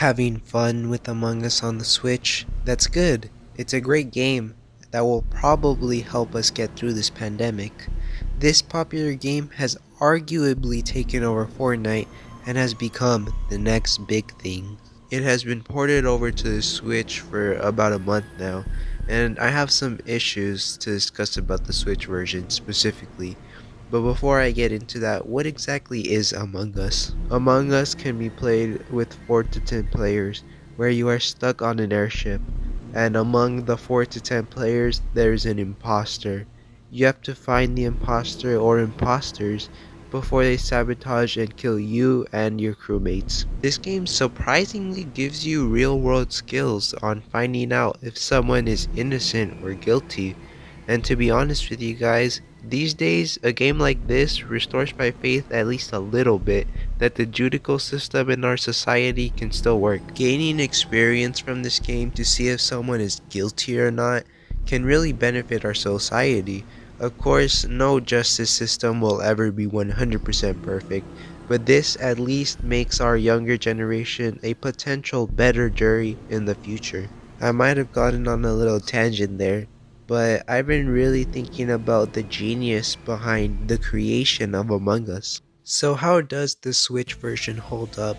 having fun with Among Us on the Switch. That's good. It's a great game that will probably help us get through this pandemic. This popular game has arguably taken over Fortnite and has become the next big thing. It has been ported over to the Switch for about a month now, and I have some issues to discuss about the Switch version specifically. But before I get into that, what exactly is Among Us? Among Us can be played with 4 to 10 players, where you are stuck on an airship, and among the 4 to 10 players, there's an imposter. You have to find the imposter or imposters before they sabotage and kill you and your crewmates. This game surprisingly gives you real world skills on finding out if someone is innocent or guilty. And to be honest with you guys, these days, a game like this restores my faith at least a little bit that the judicial system in our society can still work. Gaining experience from this game to see if someone is guilty or not can really benefit our society. Of course, no justice system will ever be 100% perfect, but this at least makes our younger generation a potential better jury in the future. I might have gotten on a little tangent there, but I've been really thinking about the genius behind the creation of Among Us. So how does the Switch version hold up?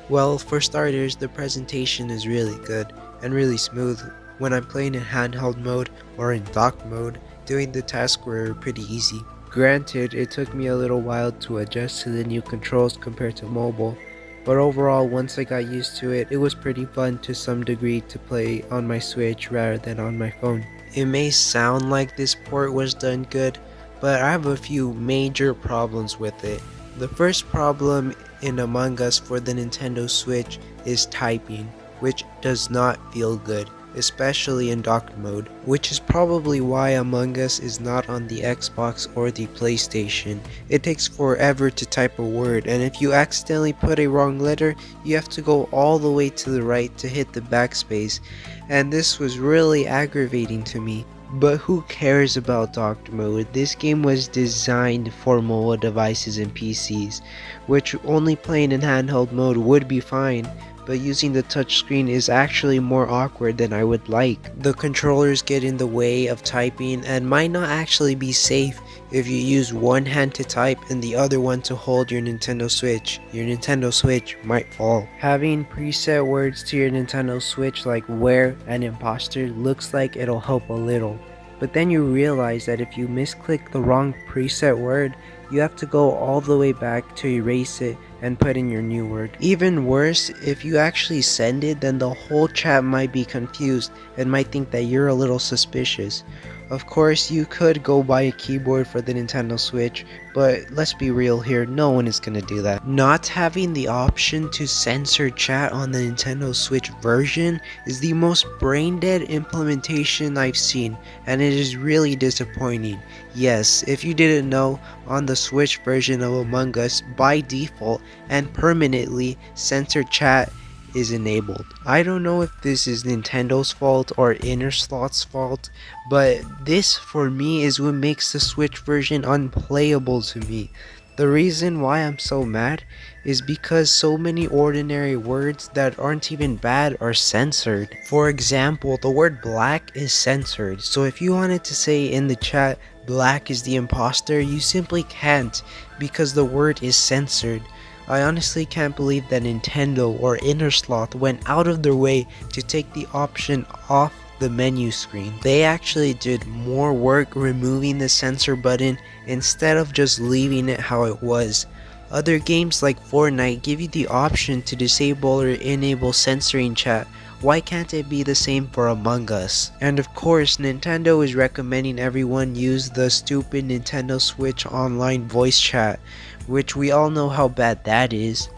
Well, for starters, the presentation is really good and really smooth. When I'm playing in handheld mode or in dock mode, doing the tasks were pretty easy. Granted, it took me a little while to adjust to the new controls compared to mobile, but overall, once I got used to it, it was pretty fun to some degree to play on my Switch rather than on my phone. It may sound like this port was done good, but I have a few major problems with it. The first problem in Among Us for the Nintendo Switch is typing, which does not feel good, especially in docked mode, which is probably why Among Us is not on the Xbox or the PlayStation. It takes forever to type a word, and if you accidentally put a wrong letter, you have to go all the way to the right to hit the backspace, and this was really aggravating to me. But who cares about docked mode? This game was designed for mobile devices and PCs, which only playing in handheld mode would be fine, but using the touchscreen is actually more awkward than I would like. The controllers get in the way of typing and might not actually be safe if you use one hand to type and the other one to hold your Nintendo Switch. Your Nintendo Switch might fall. Having preset words to your Nintendo Switch like where and imposter looks like it'll help a little. But then you realize that if you misclick the wrong preset word, you have to go all the way back to erase it and put in your new word. Even worse, if you actually send it, then the whole chat might be confused and might think that you're a little suspicious. Of course, you could go buy a keyboard for the Nintendo Switch, but let's be real here, no one is gonna do that. Not having the option to censor chat on the Nintendo Switch version is the most brain-dead implementation I've seen, and it is really disappointing. Yes, if you didn't know, on the Switch version of Among Us, by default and permanently, censor chat is enabled. I don't know if this is Nintendo's fault or Innerslot's fault, but this for me is what makes the Switch version unplayable to me. The reason why I'm so mad is because so many ordinary words that aren't even bad are censored. For example, the word black is censored, so if you wanted to say in the chat black is the imposter, you simply can't because the word is censored. I honestly can't believe that Nintendo or Innersloth went out of their way to take the option off the menu screen. They actually did more work removing the censor button instead of just leaving it how it was. Other games like Fortnite give you the option to disable or enable censoring chat. Why can't it be the same for Among Us? And of course, Nintendo is recommending everyone use the stupid Nintendo Switch online voice chat, which we all know how bad that is.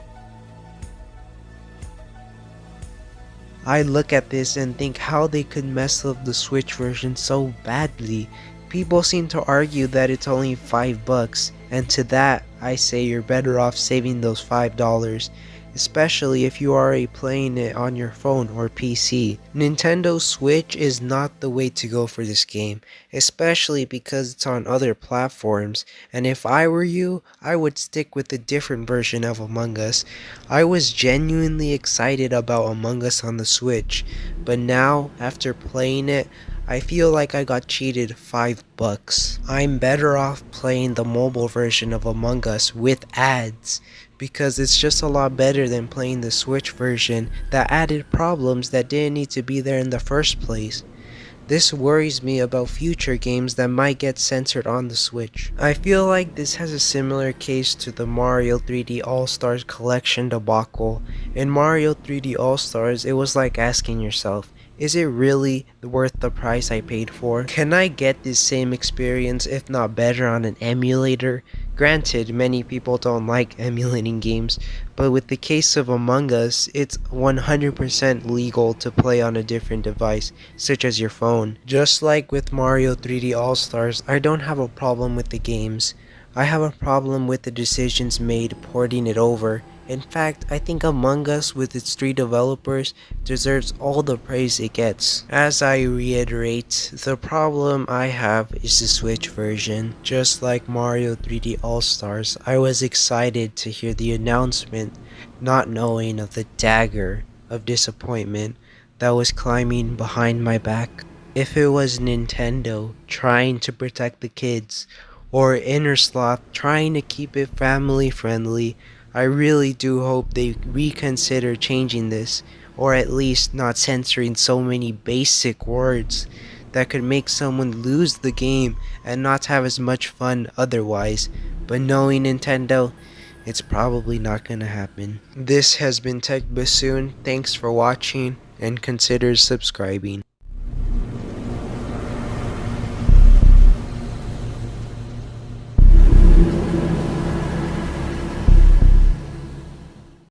I look at this and think how they could mess up the Switch version so badly. People seem to argue that it's only $5, and to that I say you're better off saving those $5 especially if you are playing it on your phone or PC. Nintendo Switch is not the way to go for this game, especially because it's on other platforms, and if I were you, I would stick with a different version of Among Us. I was genuinely excited about Among Us on the Switch, but now, after playing it, I feel like I got cheated $5. I'm better off playing the mobile version of Among Us with ads, because it's just a lot better than playing the Switch version that added problems that didn't need to be there in the first place. This worries me about future games that might get censored on the Switch. I feel like this has a similar case to the Mario 3D All-Stars collection debacle. In Mario 3D All-Stars, it was like asking yourself, is it really worth the price I paid for? Can I get this same experience, if not better, on an emulator? Granted, many people don't like emulating games, but with the case of Among Us, it's 100% legal to play on a different device, such as your phone. Just like with Mario 3D All-Stars, I don't have a problem with the games. I have a problem with the decisions made porting it over. In fact, I think Among Us, with its 3 developers, deserves all the praise it gets. As I reiterate, the problem I have is the Switch version. Just like Mario 3D All-Stars, I was excited to hear the announcement, not knowing of the dagger of disappointment that was climbing behind my back. If it was Nintendo trying to protect the kids, or Innersloth trying to keep it family friendly, I really do hope they reconsider changing this, or at least not censoring so many basic words that could make someone lose the game and not have as much fun otherwise. But knowing Nintendo, it's probably not gonna happen. This has been Tech Bassoon. Thanks for watching and consider subscribing.